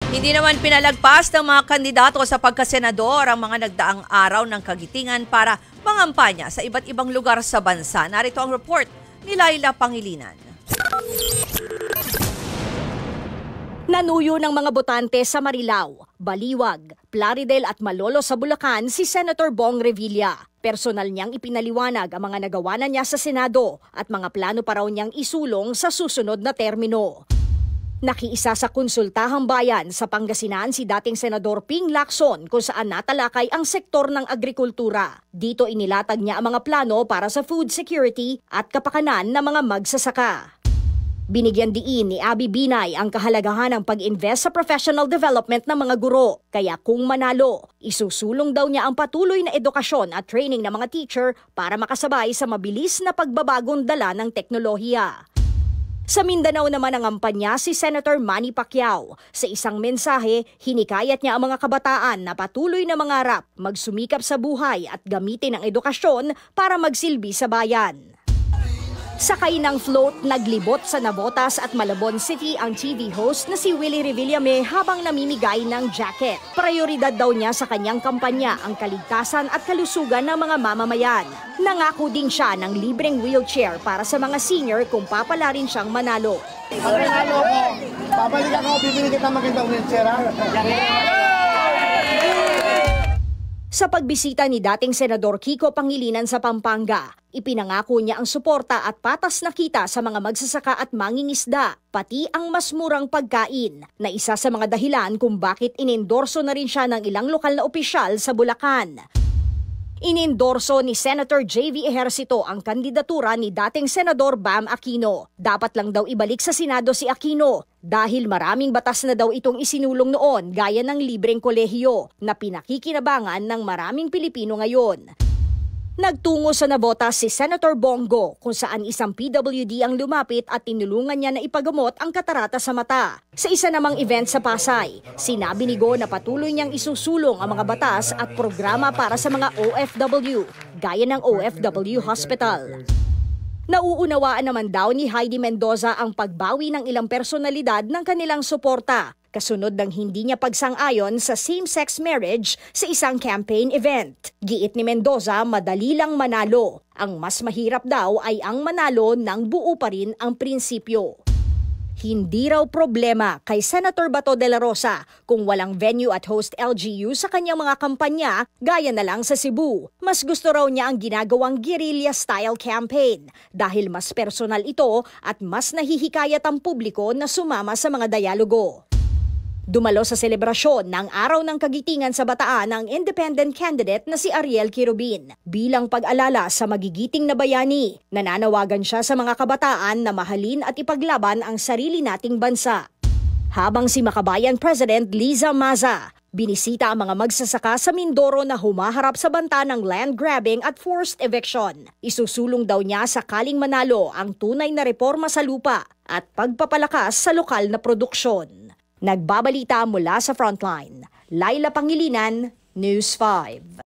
Hindi naman pinalagpas ng mga kandidato sa pagkasenador ang mga nagdaang araw ng kagitingan para mangampanya sa iba't ibang lugar sa bansa. Narito ang report ni Laila Pangilinan. Nanuyo ng mga botante sa Marilao, Baliwag, Plaridel at Malolo sa Bulacan si Senator Bong Revilla. Personal niyang ipinaliwanag ang mga nagawa na niya sa Senado at mga plano pa raw niyang isulong sa susunod na termino. Nakiisa sa konsultahang bayan sa Pangasinan si dating Senador Ping Lacson kung saan natalakay ang sektor ng agrikultura. Dito inilatag niya ang mga plano para sa food security at kapakanan ng mga magsasaka. Binigyan diin ni Abby Binay ang kahalagahan ng pag-invest sa professional development ng mga guro. Kaya kung manalo, isusulong daw niya ang patuloy na edukasyon at training ng mga teacher para makasabay sa mabilis na pagbabagong dala ng teknolohiya. Sa Mindanao naman ang kampanya si Senator Manny Pacquiao. Sa isang mensahe, hinikayat niya ang mga kabataan na patuloy na mangarap, magsumikap sa buhay at gamitin ang edukasyon para magsilbi sa bayan. Sakay ng float, naglibot sa Navotas at Malabon City ang TV host na si Willie Revillame habang namimigay ng jacket. Prioridad daw niya sa kanyang kampanya ang kaligtasan at kalusugan ng mga mamamayan. Nangako din siya ng libreng wheelchair para sa mga senior kung papala rin siyang manalo. Pag nanalo ko, babalik ako, bibili kita magandang wheelchair. Sa pagbisita ni dating Senador Kiko Pangilinan sa Pampanga, ipinangako niya ang suporta at patas na kita sa mga magsasaka at mangingisda, pati ang mas murang pagkain, na isa sa mga dahilan kung bakit inendorso na rin siya ng ilang lokal na opisyal sa Bulacan. Inendorso ni Senator J.V. Ejercito ang kandidatura ni dating Senador Bam Aquino. Dapat lang daw ibalik sa Senado si Aquino dahil maraming batas na daw itong isinulong noon gaya ng libreng kolehiyo na pinakikinabangan ng maraming Pilipino ngayon. Nagtungo sa Navotas si Senator Bongo kung saan isang PWD ang lumapit at tinulungan niya na ipagamot ang katarata sa mata. Sa isa namang event sa Pasay, sinabi ni Go na patuloy niyang isusulong ang mga batas at programa para sa mga OFW, gaya ng OFW Hospital. Nauunawaan naman daw ni Heidi Mendoza ang pagbawi ng ilang personalidad ng kanilang suporta, kasunod ng hindi niya pagsang-ayon sa same-sex marriage sa isang campaign event. Giit ni Mendoza, madali lang manalo. Ang mas mahirap daw ay ang manalo nang buo pa rin ang prinsipyo. Hindi raw problema kay Senator Bato de la Rosa kung walang venue at host LGU sa kanyang mga kampanya gaya na lang sa Cebu. Mas gusto raw niya ang ginagawang guerrilla-style campaign dahil mas personal ito at mas nahihikayat ang publiko na sumama sa mga dialogo. Dumalo sa selebrasyon ng Araw ng Kagitingan sa Bataan ang independent candidate na si Ariel Quirubin. Bilang pag-alala sa magigiting na bayani, nananawagan siya sa mga kabataan na mahalin at ipaglaban ang sarili nating bansa. Habang si Makabayan President Liza Maza, binisita ang mga magsasaka sa Mindoro na humaharap sa banta ng land grabbing at forced eviction. Isusulong daw niya sakaling manalo ang tunay na reforma sa lupa at pagpapalakas sa lokal na produksyon. Nagbabalita mula sa Frontline, Laila Pangilinan, News 5.